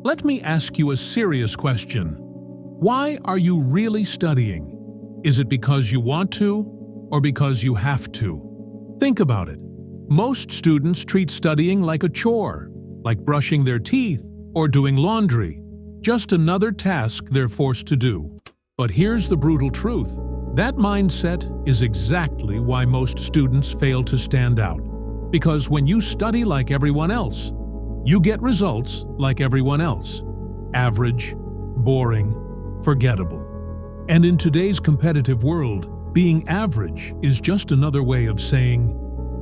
Let me ask you a serious question. Why are you really studying? Is it because you want to, or because you have to? Think about it. Most students treat studying like a chore, like brushing their teeth or doing laundry, just another task they're forced to do. But here's the brutal truth. That mindset is exactly why most students fail to stand out. Because when you study like everyone else, you get results like everyone else. Average, boring, forgettable. And in today's competitive world, being average is just another way of saying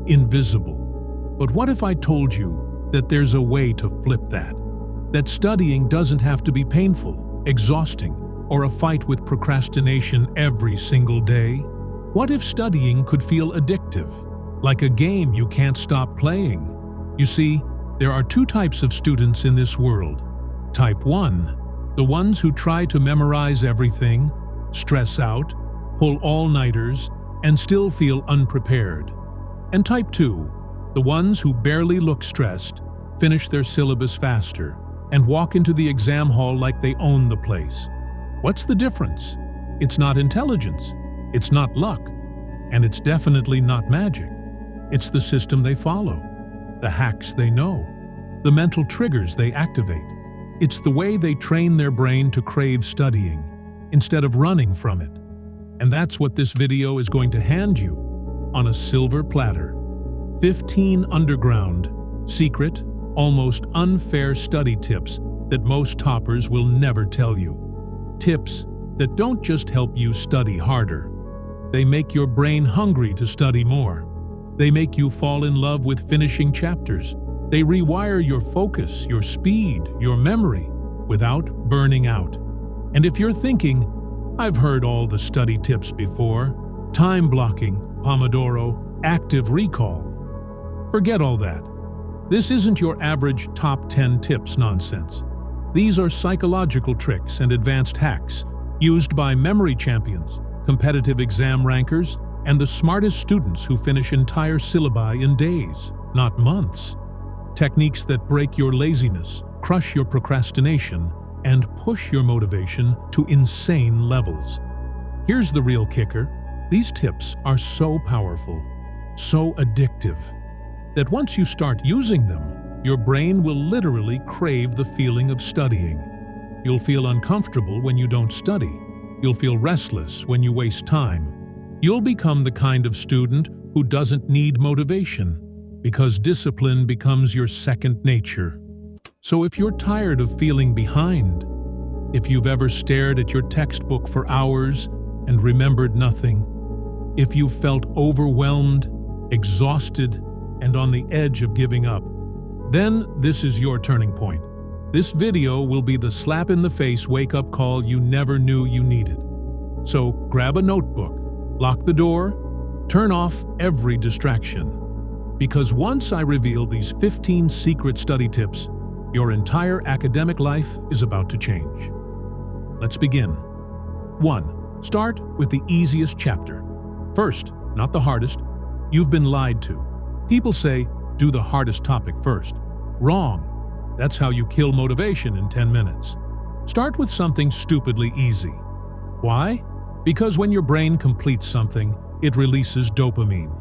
invisible. But what if I told you that there's a way to flip that? That studying doesn't have to be painful, exhausting, or a fight with procrastination every single day? What if studying could feel addictive, like a game you can't stop playing? You see, there are two types of students in this world. Type 1, the ones who try to memorize everything, stress out, pull all-nighters, and still feel unprepared. And Type 2, the ones who barely look stressed, finish their syllabus faster, and walk into the exam hall like they own the place. What's the difference? It's not intelligence, it's not luck, and it's definitely not magic. It's the system they follow, the hacks they know, the mental triggers they activate. It's the way they train their brain to crave studying, instead of running from it. And that's what this video is going to hand you, on a silver platter. 15 underground, secret, almost unfair study tips that most toppers will never tell you. Tips that don't just help you study harder. They make your brain hungry to study more. They make you fall in love with finishing chapters. They rewire your focus, your speed, your memory, without burning out. And if you're thinking, I've heard all the study tips before, time blocking, Pomodoro, active recall, forget all that. This isn't your average top 10 tips nonsense. These are psychological tricks and advanced hacks used by memory champions, competitive exam rankers, and the smartest students who finish entire syllabi in days, not months. Techniques that break your laziness, crush your procrastination, and push your motivation to insane levels. Here's the real kicker. These tips are so powerful, so addictive, that once you start using them, your brain will literally crave the feeling of studying. You'll feel uncomfortable when you don't study. You'll feel restless when you waste time. You'll become the kind of student who doesn't need motivation, because discipline becomes your second nature. So if you're tired of feeling behind, if you've ever stared at your textbook for hours and remembered nothing, if you've felt overwhelmed, exhausted, and on the edge of giving up, then this is your turning point. This video will be the slap-in-the-face wake-up call you never knew you needed. So grab a notebook, lock the door, turn off every distraction. Because once I reveal these 15 secret study tips, your entire academic life is about to change. Let's begin. 1. Start with the easiest chapter. First, not the hardest. You've been lied to. People say, do the hardest topic first. Wrong. That's how you kill motivation in 10 minutes. Start with something stupidly easy. Why? Because when your brain completes something, it releases dopamine.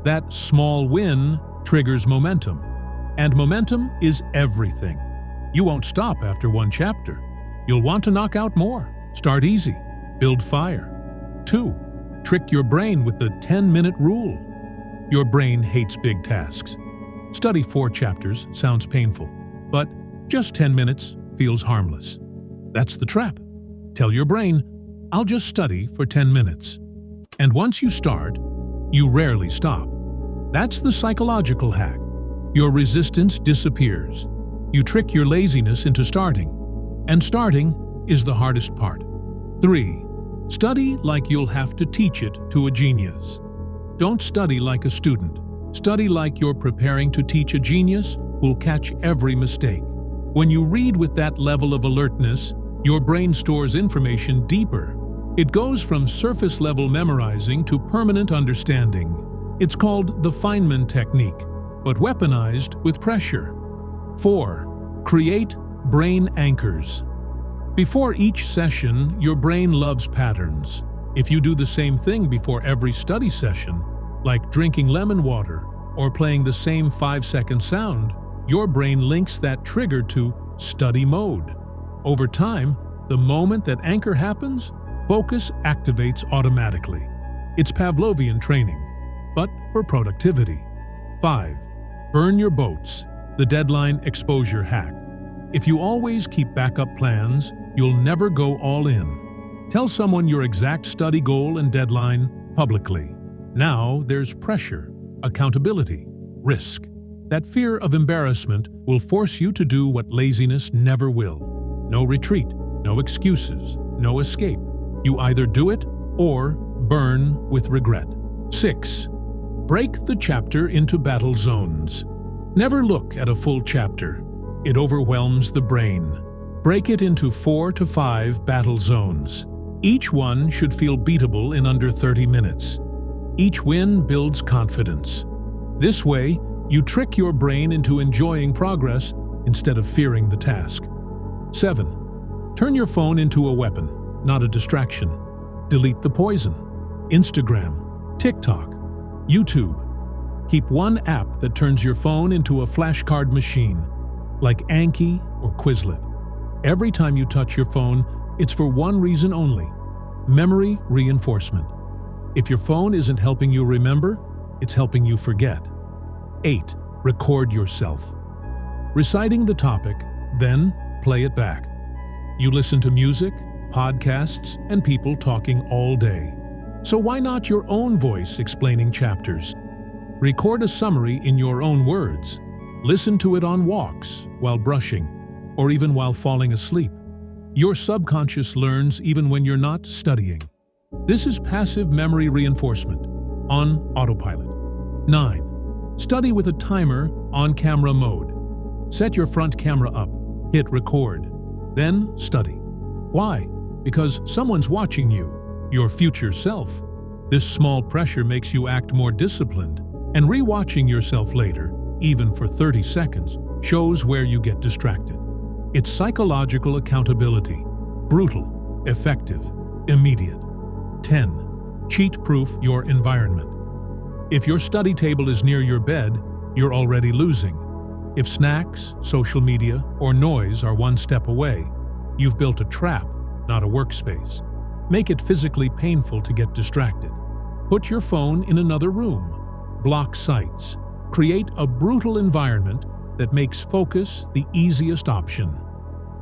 That small win triggers momentum. And momentum is everything. You won't stop after one chapter. You'll want to knock out more. Start easy. Build fire. 2. Trick your brain with the 10-minute rule. Your brain hates big tasks. Study 4 chapters sounds painful, but just 10 minutes feels harmless. That's the trap. Tell your brain, I'll just study for 10 minutes. And once you start, you rarely stop. That's the psychological hack. Your resistance disappears. You trick your laziness into starting. And starting is the hardest part. 3. Study like you'll have to teach it to a genius. Don't study like a student. Study like you're preparing to teach a genius who'll catch every mistake. When you read with that level of alertness, your brain stores information deeper. It goes from surface-level memorizing to permanent understanding. It's called the Feynman technique, but weaponized with pressure. 4. Create Brain anchors. Before each session, your brain loves patterns. If you do the same thing before every study session, like drinking lemon water or playing the same 5-second sound, your brain links that trigger to study mode. Over time, the moment that anchor happens, focus activates automatically. It's Pavlovian training, but for productivity. 5. Burn your boats, the deadline exposure hack. If you always keep backup plans, you'll never go all in. Tell someone your exact study goal and deadline publicly. Now there's pressure, accountability, risk. That fear of embarrassment will force you to do what laziness never will. No retreat, no excuses, no escape. You either do it or burn with regret. 6. Break the chapter into battle zones. Never look at a full chapter. It overwhelms the brain. Break it into 4 to 5 battle zones. Each one should feel beatable in under 30 minutes. Each win builds confidence. This way, you trick your brain into enjoying progress instead of fearing the task. 7. Turn your phone into a weapon, not a distraction. Delete the poison. Instagram, TikTok, YouTube. Keep one app that turns your phone into a flashcard machine, like Anki or Quizlet. Every time you touch your phone, it's for one reason only: memory reinforcement. If your phone isn't helping you remember, it's helping you forget. 8. Record yourself. Reciting the topic, then play it back. You listen to music, podcasts, and people talking all day. So why not your own voice explaining chapters? Record a summary in your own words. Listen to it on walks, while brushing, or even while falling asleep. Your subconscious learns even when you're not studying. This is passive memory reinforcement on autopilot. 9. Study with a timer on camera mode. Set your front camera up, hit record, then study. Why? Because someone's watching you, your future self. This small pressure makes you act more disciplined, and rewatching yourself later, even for 30 seconds, shows where you get distracted. It's psychological accountability. Brutal, effective, immediate. 10. Cheat-proof your environment. If your study table is near your bed, you're already losing. If snacks, social media, or noise are one step away, you've built a trap, not a workspace. Make it physically painful to get distracted. Put your phone in another room. Block sites. Create a brutal environment that makes focus the easiest option.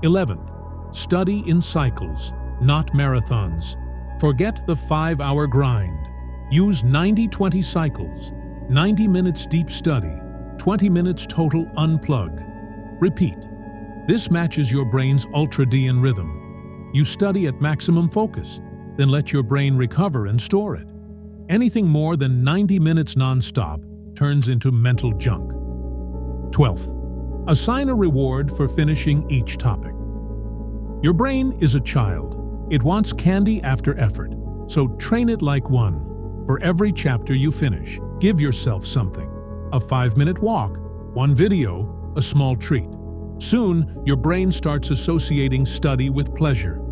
11th. Study in cycles, not marathons. Forget the 5-hour grind. Use 90-20 cycles, 90 minutes deep study, 20 minutes total unplug. Repeat. This matches your brain's ultradian rhythm. You study at maximum focus, then let your brain recover and store it. Anything more than 90 minutes non-stop turns into mental junk. 12th. Assign a reward for finishing each topic. Your brain is a child. It wants candy after effort, so train it like one. For every chapter you finish, give yourself something. A 5-minute walk, one video, a small treat. Soon, your brain starts associating study with pleasure.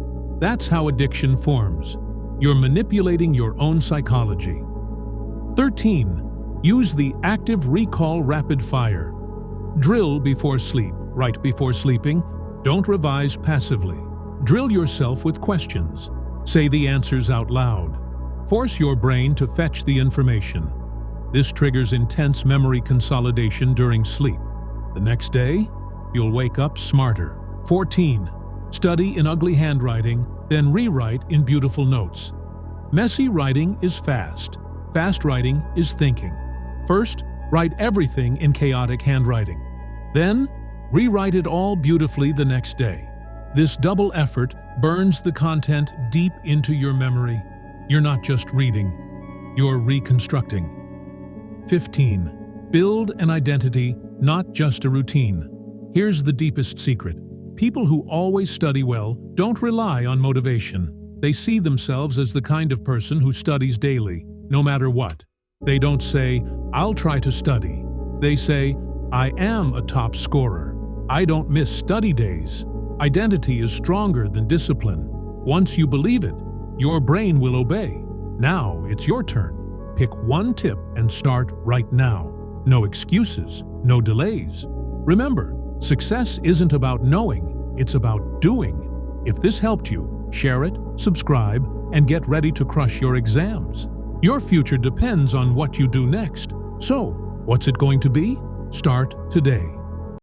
That's how addiction forms. You're manipulating your own psychology. 13. Use the active recall rapid fire. Drill before sleep, right before sleeping. Don't revise passively. Drill yourself with questions. Say the answers out loud. Force your brain to fetch the information. This triggers intense memory consolidation during sleep. The next day, you'll wake up smarter. 14. Study in ugly handwriting, then rewrite in beautiful notes. Messy writing is fast. Fast writing is thinking. First, write everything in chaotic handwriting. Then, rewrite it all beautifully the next day. This double effort burns the content deep into your memory. You're not just reading, you're reconstructing. 15. Build an identity, not just a routine. Here's the deepest secret. People who always study well don't rely on motivation. They see themselves as the kind of person who studies daily, no matter what. They don't say, "I'll try to study." They say, "I am a top scorer. I don't miss study days." Identity is stronger than discipline. Once you believe it, your brain will obey. Now it's your turn. Pick one tip and start right now. No excuses, no delays. Remember, success isn't about knowing, it's about doing. If this helped you, share it, subscribe, and get ready to crush your exams. Your future depends on what you do next. So, what's it going to be? Start today.